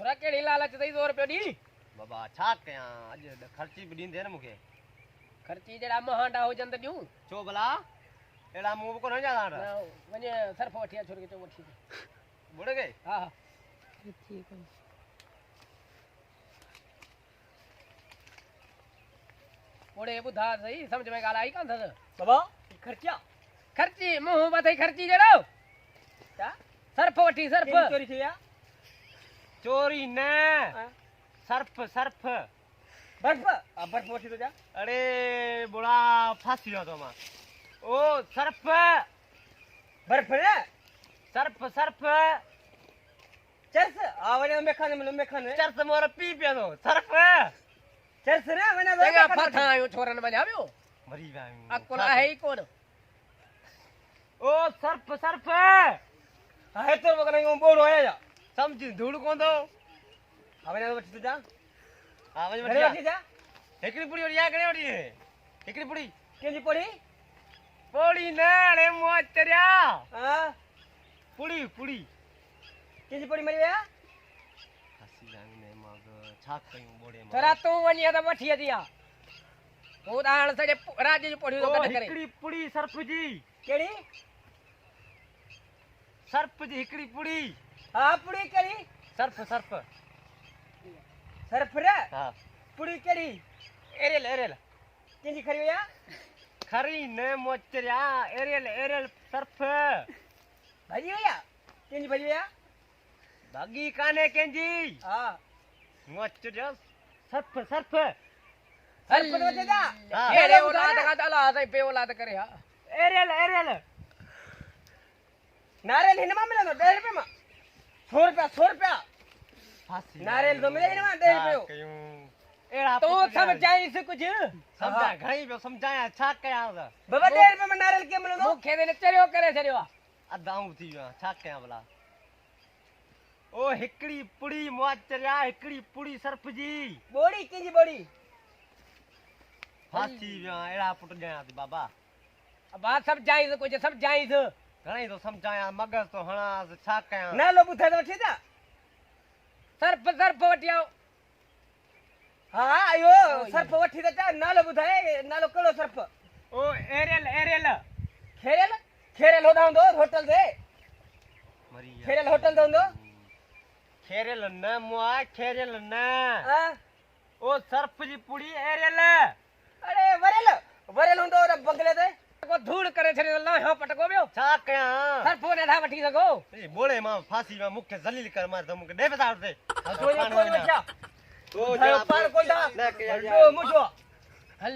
छोरा केड़ी लालच दई 2 रुपया दी बाबा छा कया अज खर्ची भी दींदे न मुके खर्ची जेड़ा महांडा हो जंद न्यू छो भला एड़ा मुंह को न जादा वने सरफ वठिया छोर के तो वठी बुड़ गए हां हां ठीक है ओड़े बुधा सही समझ में गाल आई कान था बाबा खर्चा खर्ची मुंह बथई खर्ची जेड़ो क्या सरफ वठी सरफ चोरी थी या चोरी न सर्फ सर्फ बर्फ वठी तो जा अरे बुढ़ा फांसी हो तो मां ओ सर्फ बर्फ ने सर्फ सर्फ चर्स आवने में खाने चर्स मोर पी पियो दो सर्फ चर्स ने वने जगह फथा आयो छोरन बजाव्यो मरी गयो अकुल है ही कोन ओ सर्फ सर्फ है तो मगन यो बोल होया जा समझ धूड़ कोन दो आवने वठी तो जा आवाज घरे वठी जा एकड़ी पुड़ी ओडिया गणे ओडी एकड़ी पुड़ी केजी पड़ी पोड़ी नाड़े मोचरिया हां पुड़ी पुड़ी केजी पड़ी मरिया हसी जानी ने मग छा कयूं बोड़े में छोरा तू वनिया त वठी दिया तू दाण सजे राज जो पढ़ियो तो कट करे एकड़ी पुड़ी सर्फ जी केड़ी सर्फ जी एकड़ी पुड़ी हां पुड़ी केड़ी सर्फ सर्फ सर्फ रे हां पुड़ी केड़ी एरेल एरेल केजी खरिया खरी ने मोचरिया एरेल एरेल सर्फ भाजी भैया केजी भैया भागी काने केंजी हां मोचरिया सर्फ सर्फ सर्फ तो वठी जा हाँ। एरे औलाद का दला सही पे औलाद करे हा एरेल एरेल नारियल हिनमा मिले तो 1.5 रुपए में 100 रुपया फांसी नारियल तो मिले हिनमा 1.5 रुपयो कयूं एड़ा तो समझाई से कुछ समझा घणी पे समझाया छा कया बाबा 1.5 रुपए में नारियल के मिले तो मुखे ने चरियो करे छरियो अदाऊ थी विया छा कया भला ओ हिकड़ी पुड़ी मोचरिया हिकड़ी पुड़ी सर्फ जी बोड़ी केजी बोड़ी फांसी विया एड़ा पुट गया थी बाबा अब बात समझाई से कुछ समझाई से घणी तो समझाया मगज तो हणा छा कया ना लो बुथा तो वठी जा सर्फ सर्फ वटियो हां आयो सर्फ वठी जा ना लो बुधाए ना लो कड़ो सर्फ ओ एरेल एरेल खेरेल खेरेल होदा दो होटल से मरी खेरेल होटल दो खेरेल न मुआ खेरेल न हां ओ सर्फ जी पुड़ी एरेल अरे वरेल वरेल दो रे बंगले दे को धूड़ करे छरियो लाहो पटको बियो छा कया सर्फ ने था वठी सको ए बोले मां फांसी में मुख्य जलील कर मार दम के दे बता दे तो ये कोई बच्चा तो जा पार कोई दा लेके आ जो मुझो हल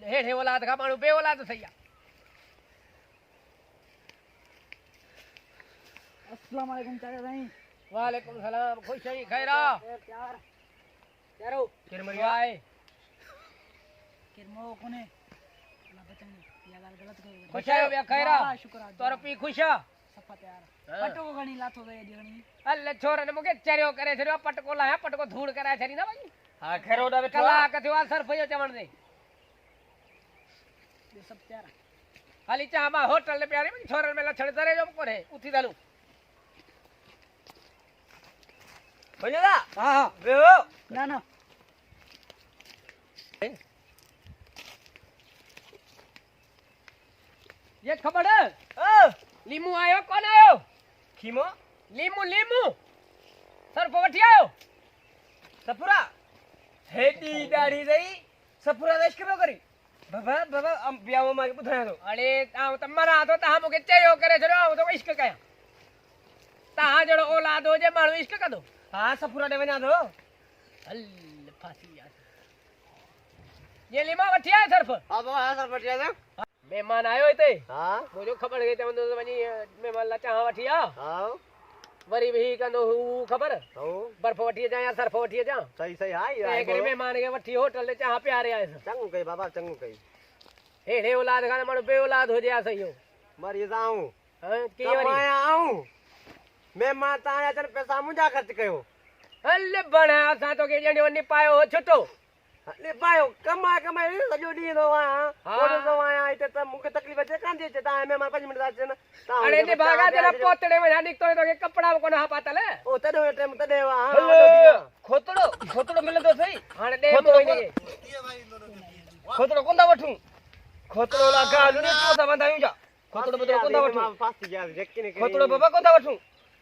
हेठे औलाद का मानू बे औलाद सही अस्सलाम वालेकुम चाचा भाई वालेकुम सलाम खुश रही खैरा प्यार यारो किर मरिया आए किरमो कोने ना बचंगे या गाल गलत कहो खुश आयो बे खैरा वाह, शुक्र आज तोर पी खुशा सफा प्यार हाँ। पटो गणी लाथो गए दिगणी अल्ले छोर ने मुके चरियो करे छरियो पटको लाया पटको धूड़ करे छरी ना भाई हां खेरो दा बेटा कला कथवा सर्फ जो चवण दे ये सब प्यार खाली चाहबा होटल ने प्यारे में छोरन में लछड़ करे जो कोरे उठी दलू बनेगा हां हां बेहो ना ना ये खबर है ओ लीमू आयो कौन आयो खीमो लीमू लीमू सर्फ वठी आयो सपुरा हेडी दाढ़ी रही सपुरा देश के करी बाबा बाबा हम बियाह में बुधाया तो अरे ताऊ त मरा तो ता मुके चयो करे छरो तो इश्क कया ता जड़ो औलाद हो जे माणू इश्क कदो हां सपुरा दे बना दो हल फासी यार ये लीमा वठी आयो सर्फ अब आ सर बटिया दे मेहमान आयो हिते हां मुझो खबर गई त तो वनी मेहमान ला चाह वठी आ हां वरी भी कंदो हू खबर हो बर्फ वठी जा या सर्फ वठी जा सही सही हां एक मेहमान के वठी होटल ले चाह प्यारे आए चंगू कई बाबा चंगू कई हेड़े औलाद का मानो बे औलाद हो जा सही हो मरी जाऊं हां की वरी कमाया आऊं मैं माता आया चल पैसा मुझा खर्च कयो हल बणा असा तो के जणी वनी पायो हो छुटो ले भाई कमाए कमाए सॼो ॾींहुं थो आहियां हा। ओॾो थो आहियां हिते त मूंखे तकलीफ़ अचे कान थी अचे तव्हां महिमान 5 मिंट था अचनि तव्हां अरे ने भागा तेरा पोतड़े में निकतो तो के कपड़ा को ना पातल है ओ तॾहिं टाइम तॾहिं हा हलो खोतड़ो खोतड़ो मिलंदो सही हाणे दे खोतड़ो कोई नहीं खोतड़ो कोंदा वठूं खोतड़ो ला गाल ने तो वधायूं जा खोतड़ो बदरो कोंदा वठूं फासी गया जेके ने खोतड़ो बाबा कोंदा वठूं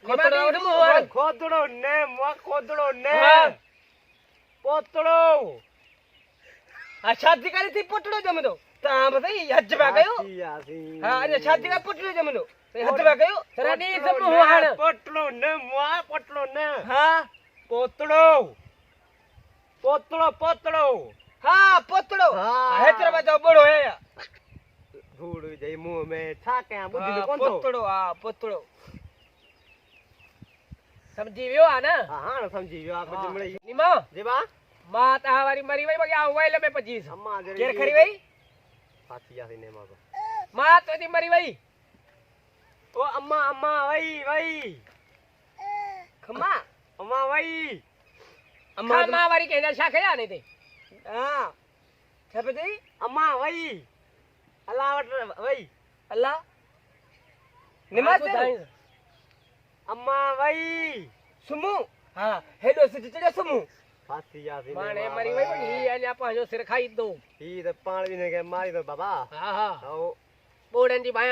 खोतड़ो वठूं मुंह खोदड़ो ने मुआ खोदड़ो ने हाँ। पोतड़ो आ शादी करी थी पुटड़ो जमदो ता बताई हज बा गयो यासी हां अने शादी का पुटड़ो जमदो ते हज बा गयो तेरा नी सब मुहान पोतड़ो ने मुआ पोतड़ो ने हां पोतड़ो पोतड़ो पोतड़ो हां पुटड़ो हाँ। हेतर बा बड़ो है या धूड़ जई मुंह में छा कयां बुद्धि में कोन थो पुटड़ो हां पुटड़ो समझी वियो आ ना हां समझी वियो आप हाँ। जुमड़े निमा जी बा मां ता वारी मरी वई बगे मोबाइल में 25 अम्मा जरी केर खरी वई फासी यासी ने मां मां तो दी मरी वई ओ अम्मा अम्मा वई वई खमा अम्मा वई अम्मा मां वारी के शा खया ने ते हां छपदी अम्मा वई अल्लाह वट वई अल्लाह निमाज अम्मा वई सुमु हां हेडो से चढ़े सुमु फासी यासी माने मरी वई ही अने पांजो सिर खाई दो ही त पाण भी ने के मारी दो बाबा हां हां ओ बोड़न जी भाई